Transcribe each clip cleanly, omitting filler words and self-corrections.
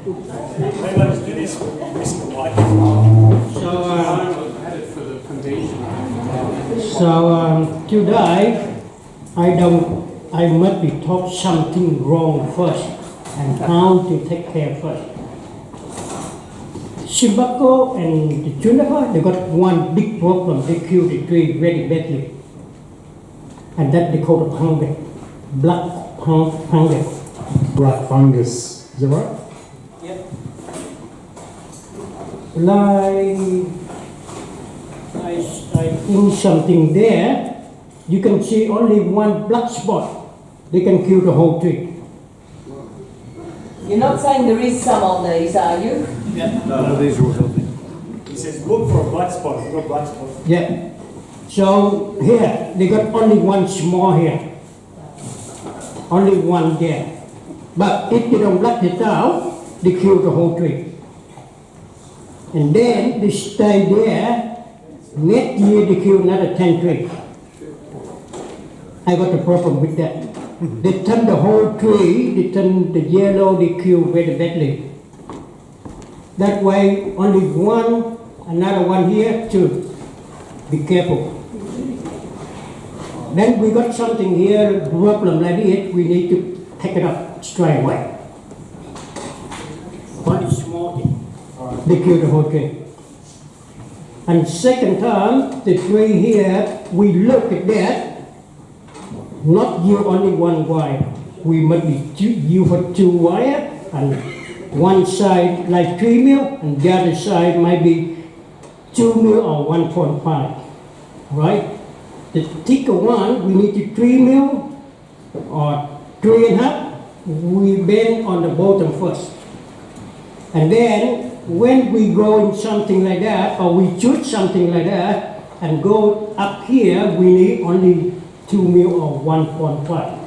Maybe let's do this with the white. Today I must be taught something wrong first and how to take care first. Shimpaku and the juniper, they got one big problem. They kill the tree very badly. And that they call the fungus, black fungus. Black fungus, is that right? Yep. Like, I think something there, you can see only one black spot. They can kill the whole tree. You're not saying there is some on these, are you? No, these are all healthy. He says, look for a black spot. I've got a black spot. Yeah. So here, they got only one small here. Only one there. But if they don't let it out, they kill the whole tree. And then they stay there. Next year they kill another 10 trees. I got a problem with that. They turn the whole tree, they turn the yellow, they kill very badly. That way, only one, another one here, two. Be careful. Then we got something here, problem like this, we need to take it up straight away. Only small thing. They kill the whole tree. And second time, the tree here, we look at that, not use only one wire. We must be use for two wire, and one side like 3 mil, and the other side might be 2 mil or 1.5, right? The thicker one, we need to 3 mil or 3.5. We bend on the bottom first. And then when we go in something like that, or we choose something like that, and go up here, we need only 2 mil or 1.5.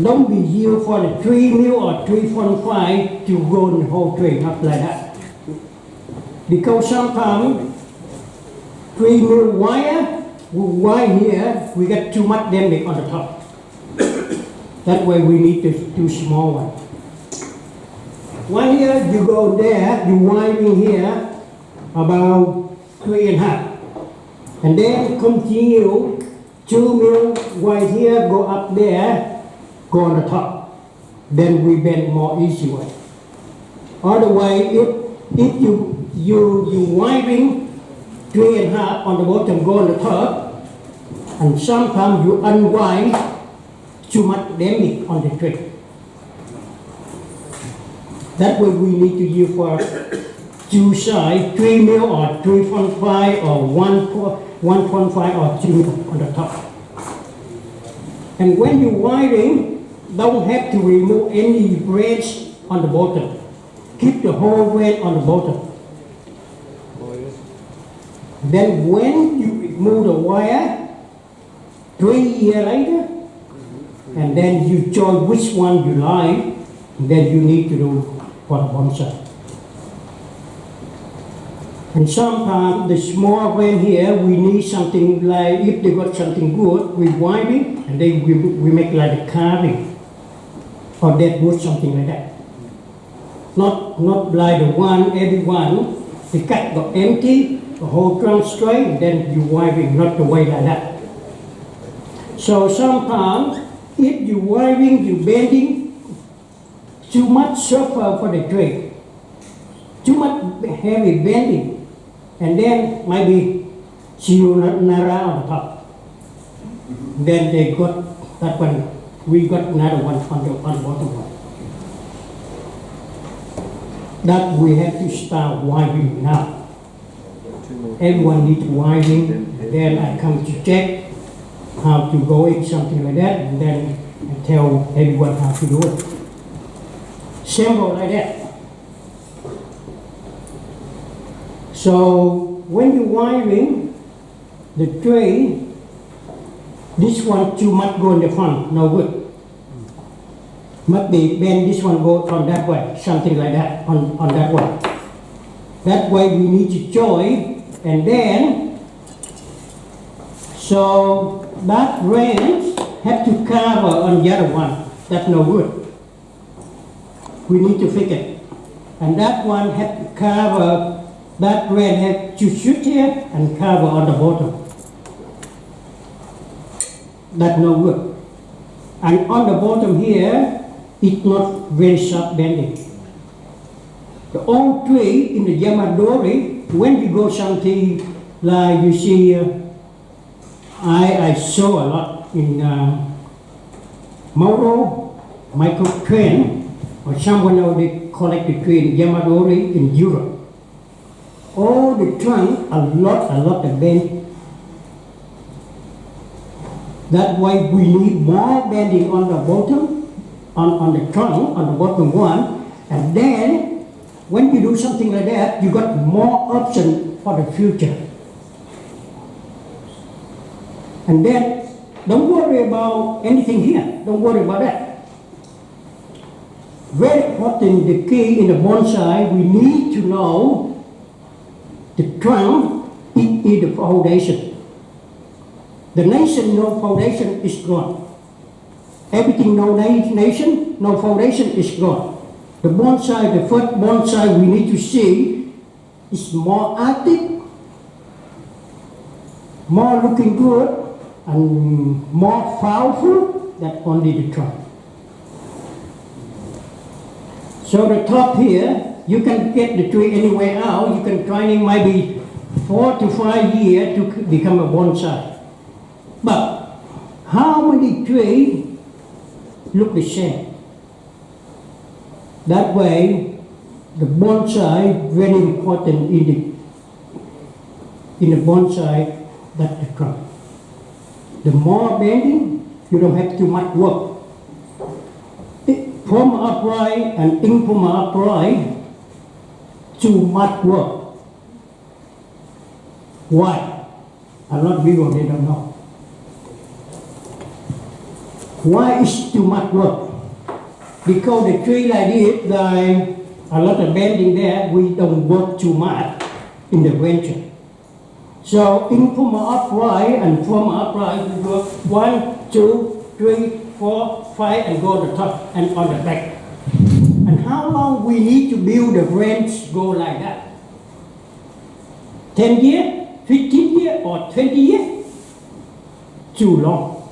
Don't be used for the 3 mil or 3.5 to grow the whole tree, not like that. Because sometimes 3 mil wire here, we get too much damage on the top. That way we need to do small one. One here, you go there, you wiring here about 3.5. And then continue 2 mil wire here, go up there, go on the top. Then we bend more easy way. Otherwise, if you wiring 3.5 on the bottom, go on the top, and sometimes you unwind too much damage on the tree. That way we need to use for two sides, 3 mil or 3.5 or 1.5 or 2 mil on the top. And when you wiring, don't have to remove any branch on the bottom. Keep the whole branch on the bottom. Then when you remove the wire, 3 years later, and then you choose which one you like, then you need to do for the bonsai. And sometimes the small branch here, we need something like, if they got something good, we wind it, and then we make like a carving, or that wood, something like that. Not like the one, every one, the cut got empty, the whole trunk straight, and then you wiring, not the way like that. So sometimes, if you wiring, you bending, too much suffer for the tree, too much heavy bending, and then maybe sayonara on the top. Then they got that one, we got another one on the bottom one. That we have to start wiring now. Everyone needs wiring, then I come to check how to go in something like that, and then I tell everyone how to do it. Simple like that. So when you wiring the tray, this one too much go in the front, no good. Must be bend this one go on that way, something like that, on that way. That way we need to join, and then, so that range have to cover on the other one, that's no good. we need to fix it. And that one had to cover, that red had to shoot here and cover on the bottom. That's no good. And on the bottom here, it's not very sharp bending. The old tree in the Yamadori, when you go something like you see, I saw a lot in Mauro, Michael Tran, or someone else they collect the tree in Yamadori in Europe. All the trunk, a lot of bend. That way we need more bending on the bottom, on the trunk, on the bottom one, and then when you do something like that, you got more option for the future. And then don't worry about anything here. Don't worry about that. Very important, the key in the bonsai, we need to know the trunk is the foundation. The nation, no foundation is gone. Everything, no nation, no foundation is gone. The bonsai, the first bonsai we need to see is more active, more looking good, and more powerful than only the trunk. So the top here, you can get the tree anywhere out. You can training maybe 4 to 5 years to become a bonsai. But how many trees look the same? That way, the bonsai very important in the bonsai, that's the trunk. The more bending, you don't have too much work. From upright and in from upright, too much work. Why? A lot of people they don't know. Why is too much work? Because the tree like this, like a lot of bending there, we don't work too much in the venture. So in from upright and from upright, we work 1, 2, 3, 4, 5, and go to the top and on the back. And how long we need to build the branch go like that? 10 years, 15 years, or 20 years? Too long.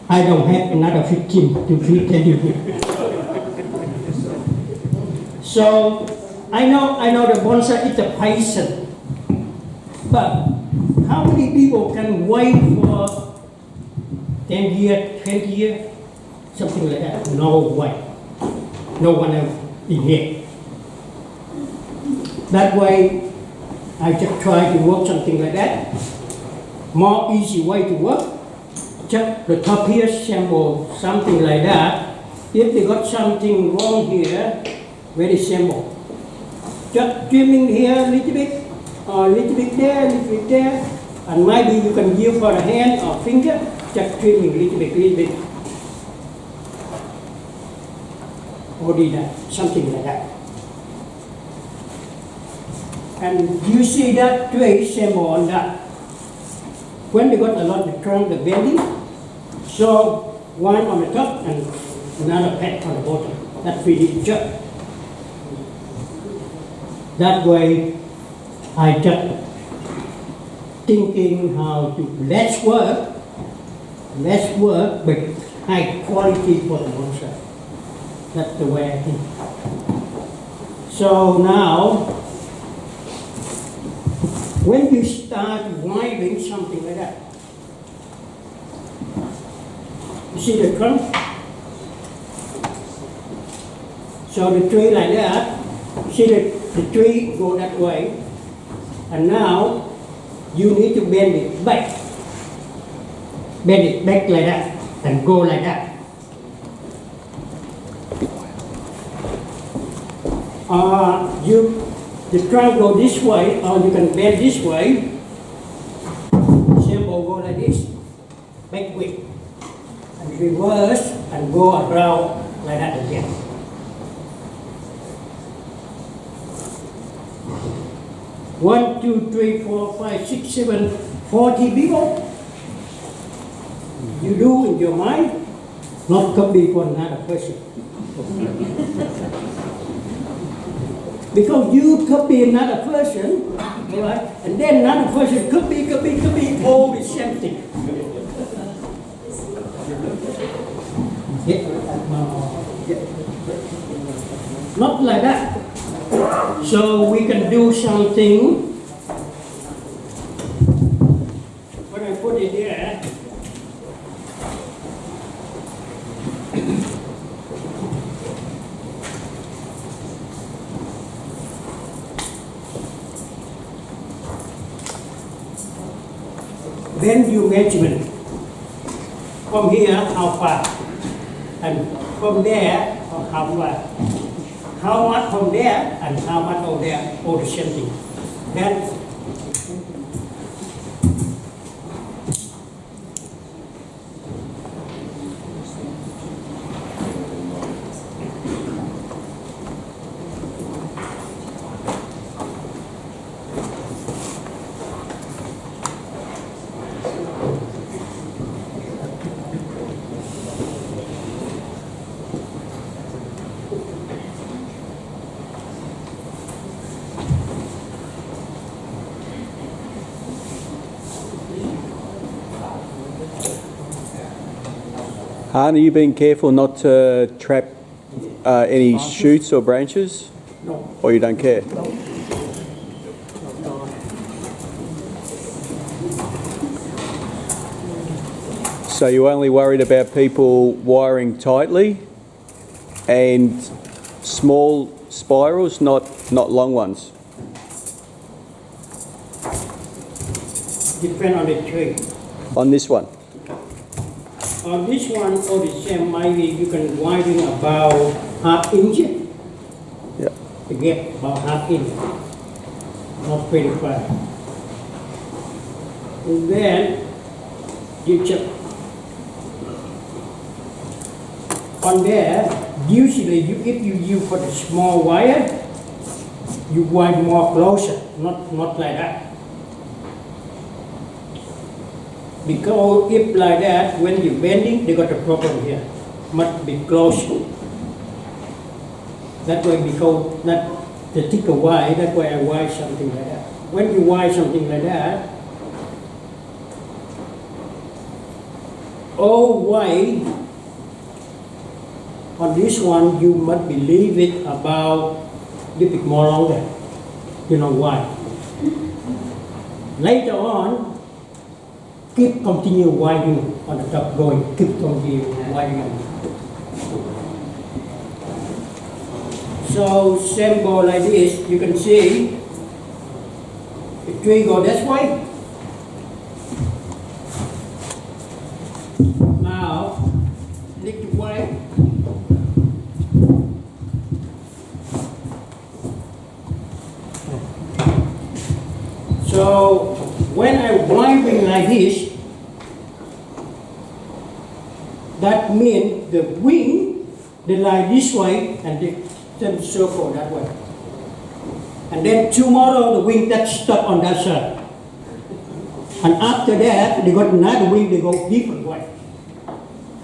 I don't have another 15 to tell you here. So I know the bonsai is a patient, but how many people can wait for 10 years, 20 years, something like that? No way. No one else in here. That way, I just try to work something like that. More easy way to work. Just the top here sample something like that. If they got something wrong here, very simple. Just trimming here a little bit, or a little bit there, and maybe you can use for the hand or finger, just trimming a little bit. Only that, something like that. And you see that tree sample on that. When they got a lot of trunk, the bending, so one on the top and another pad on the bottom. That's really just. That way, I just thinking how to less work, but high quality for the bonsai. That's the way I think. So now, when you start winding something like that, you see the trunk? So the tree like that, see the tree go that way, and now you need to bend it back. Bend it back like that, and go like that. The trunk go this way, or you can bend this way. Sample go like this, back way, and reverse, and go around like that again. One, two, three, 4, 5, 6, 7, 40 people. You do in your mind, not copy for another person. Because you copy another person, right? And then another person copy, all the same thing. Yeah. Yeah. Not like that. So we can do something. When I put it there, then you measure from here how far, and from there how far, how much from there and how much over there, all the same thing. Then Han, are you being careful not to trap any shoots or branches? no. Or you don't care? So you're only worried about people wiring tightly and small spirals, not long ones? Depend on the tree. On this one? On this one, all the same, maybe you can widen about ½ inch. Yeah. Again, about ½ inch. Not pretty far. And then you check. On there, usually if you use for the small wire, you wire more closer, not like that. Because if like that, when you're bending, they got a problem here. Must be close. That way, because that the thicker wire, that's why I wire something like that. When you wire something like that, all wire on this one, you must leave it about a little bit more longer. You know why? Later on, keep continue widening on the top going, keep continue widening. So same go like this, you can see the tree go this way. Now, lift the wire. So when I winding like this, that means the wing, they lie this way and they then circle that way. And then tomorrow the wing that stop on that side. And after that, they got another wing, they go different way.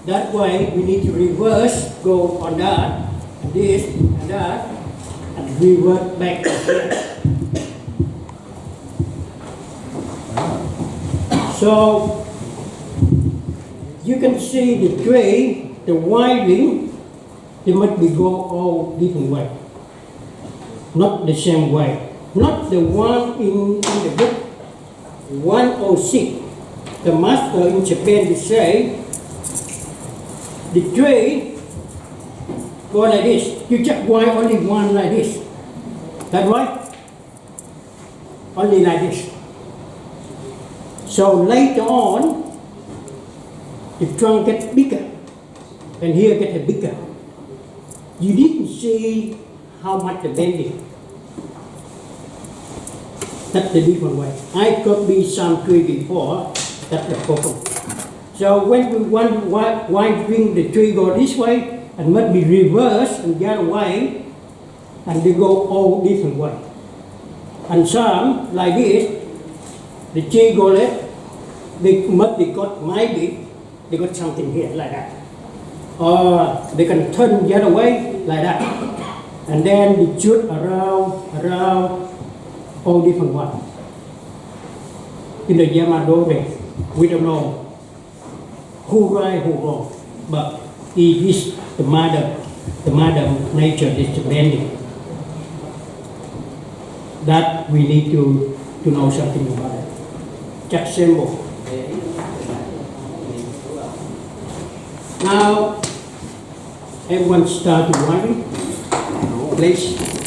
That way we need to reverse, go on that, and this, and that, and revert back again. So you can see the tray, the wiring, they must be go all different way, not the same way. Not the one in the book 106. The master in Japan they say the tray go like this. You just wire only one like this. That right? Only like this. So later on, the trunk gets bigger, and here gets bigger. You didn't see how much the bending. That's the different way. I could be some tree before, that's the problem. So when we want winding the tree go this way, and must be reversed and the other way, and they go all different way. And some, like this, the tree go left, they must be got, maybe they got something here like that. or they can turn the other way like that, and then we shoot around all different ones. In the Yamado race, we don't know who right, who wrong, but it is the mother nature is demanding that we need to know something about it. Just simple. Now, everyone start to writing, please.